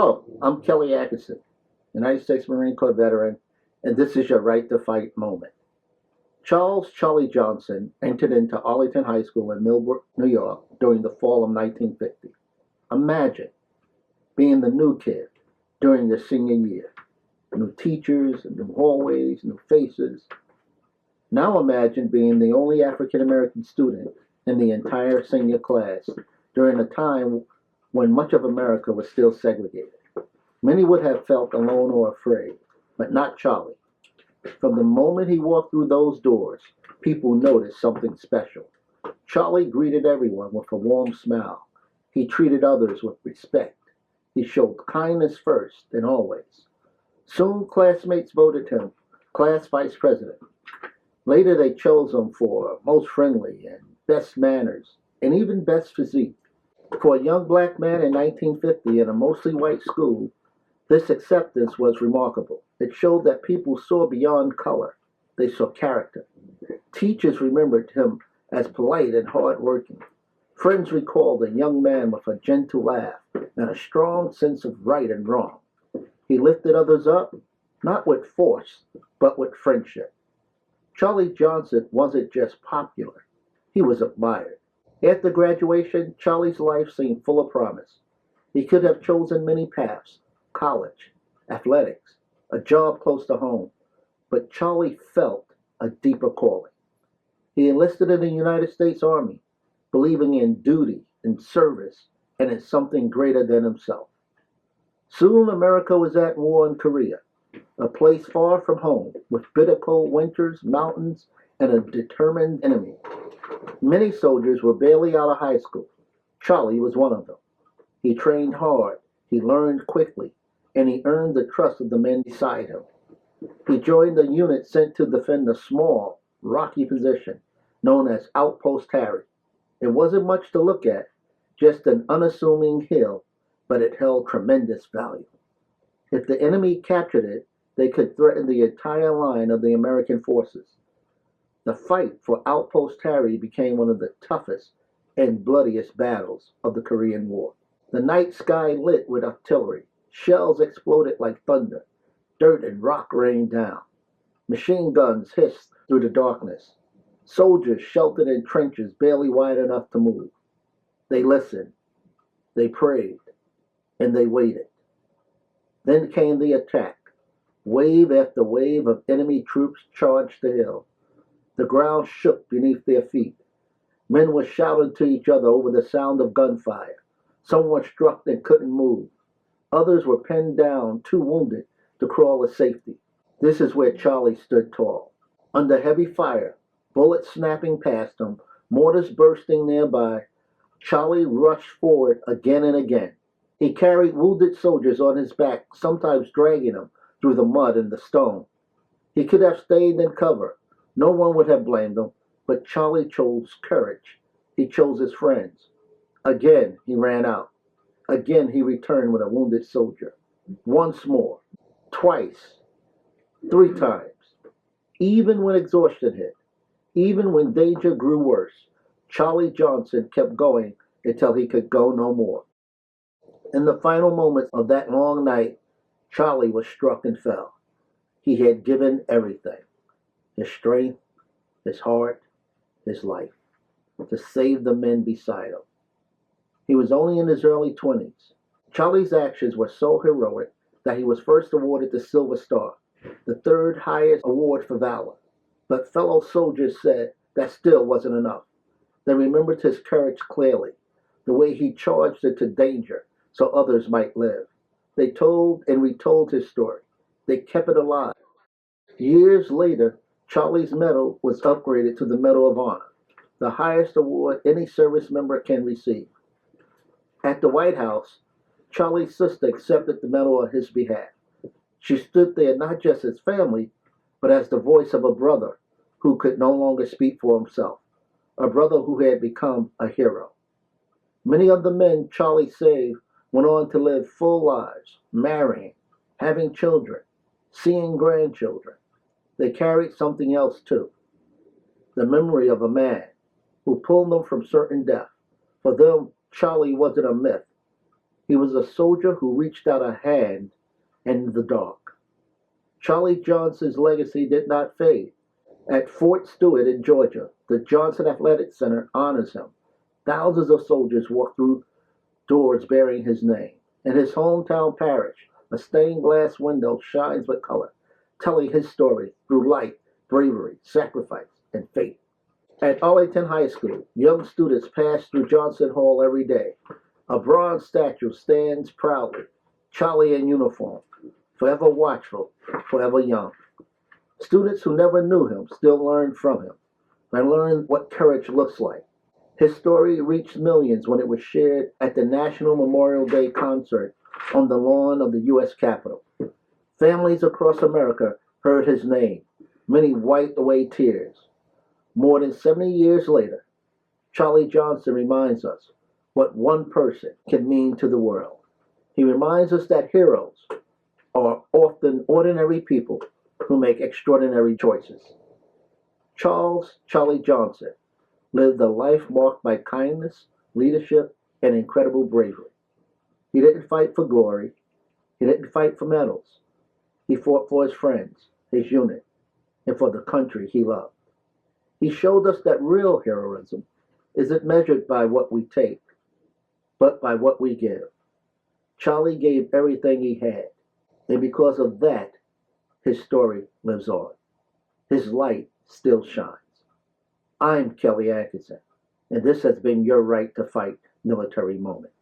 Hello, I'm Kelly Atkinson, United States Marine Corps veteran, and this is your Right to Fight moment. Charlie Johnson entered into Arlington High School in Millbrook, New York during the fall of 1950. Imagine being the new kid during your senior year. New teachers, new hallways, new faces. Now imagine being the only African American student in the entire senior class during a time when much of America was still segregated. Many would have felt alone or afraid, but not Charlie. From the moment he walked through those doors, people noticed something special. Charlie greeted everyone with a warm smile. He treated others with respect. He showed kindness first and always. Soon, classmates voted him class vice president. Later, they chose him for most friendly and best manners, and even best physique. For a young black man in 1950 in a mostly white school, this acceptance was remarkable. It showed that people saw beyond color. They saw character. Teachers remembered him as polite and hardworking. Friends recalled a young man with a gentle laugh and a strong sense of right and wrong. He lifted others up, not with force, but with friendship. Charlie Johnson wasn't just popular, he was admired. After graduation, Charlie's life seemed full of promise. He could have chosen many paths: college, athletics, a job close to home. But Charlie felt a deeper calling. He enlisted in the United States Army, believing in duty, in service, and in something greater than himself. Soon America was at war in Korea, a place far from home, with bitter cold winters, mountains, and a determined enemy. Many soldiers were barely out of high school. Charlie was one of them. He trained hard, he learned quickly, and he earned the trust of the men beside him. He joined a unit sent to defend a small, rocky position known as Outpost Harry. It wasn't much to look at, just an unassuming hill, but it held tremendous value. If the enemy captured it, they could threaten the entire line of the American forces. The fight for Outpost Harry became one of the toughest and bloodiest battles of the Korean War. The night sky lit with artillery. Shells exploded like thunder. Dirt and rock rained down. Machine guns hissed through the darkness. Soldiers sheltered in trenches barely wide enough to move. They listened, they prayed, and they waited. Then came the attack. Wave after wave of enemy troops charged the hill. The ground shook beneath their feet. Men were shouting to each other over the sound of gunfire. Some were struck and couldn't move. Others were pinned down, too wounded to crawl to safety. This is where Charlie stood tall. Under heavy fire, bullets snapping past him, mortars bursting nearby, Charlie rushed forward again and again. He carried wounded soldiers on his back, sometimes dragging them through the mud and the stone. He could have stayed in cover. No one would have blamed him, but Charlie chose courage. He chose his friends. Again, he ran out. Again, he returned with a wounded soldier. Once more. Twice. 3 times. Even when exhaustion hit, even when danger grew worse, Charlie Johnson kept going until he could go no more. In the final moments of that long night, Charlie was struck and fell. He had given everything: his strength, his heart, his life, to save the men beside him. He was only in his early 20s. Charlie's actions were so heroic that he was first awarded the Silver Star, the 3rd highest award for valor. But fellow soldiers said that still wasn't enough. They remembered his courage clearly, the way he charged into danger so others might live. They told and retold his story. They kept it alive. Years later, Charlie's medal was upgraded to the Medal of Honor, the highest award any service member can receive. At the White House, Charlie's sister accepted the medal on his behalf. She stood there not just as family, but as the voice of a brother who could no longer speak for himself, a brother who had become a hero. Many of the men Charlie saved went on to live full lives, marrying, having children, seeing grandchildren. They carried something else too: the memory of a man who pulled them from certain death. For them, Charlie wasn't a myth. He was a soldier who reached out a hand in the dark. Charlie Johnson's legacy did not fade. At Fort Stewart in Georgia, the Johnson Athletic Center honors him. Thousands of soldiers walk through doors bearing his name. In his hometown parish, a stained glass window shines with color, telling his story through light, bravery, sacrifice, and faith. At Arlington High School, young students pass through Johnson Hall every day. A bronze statue stands proudly, Charlie in uniform, forever watchful, forever young. Students who never knew him still learn from him. They learn what courage looks like. His story reached millions when it was shared at the National Memorial Day concert on the lawn of the U.S. Capitol. Families across America heard his name. Many wiped away tears. More than 70 years later, Charlie Johnson reminds us what one person can mean to the world. He reminds us that heroes are often ordinary people who make extraordinary choices. Charlie Johnson lived a life marked by kindness, leadership, and incredible bravery. He didn't fight for glory. He didn't fight for medals. He fought for his friends, his unit, and for the country he loved. He showed us that real heroism isn't measured by what we take, but by what we give. Charlie gave everything he had, and because of that, his story lives on. His light still shines. I'm Kelly Atkinson, and this has been your Right to Fight military moment.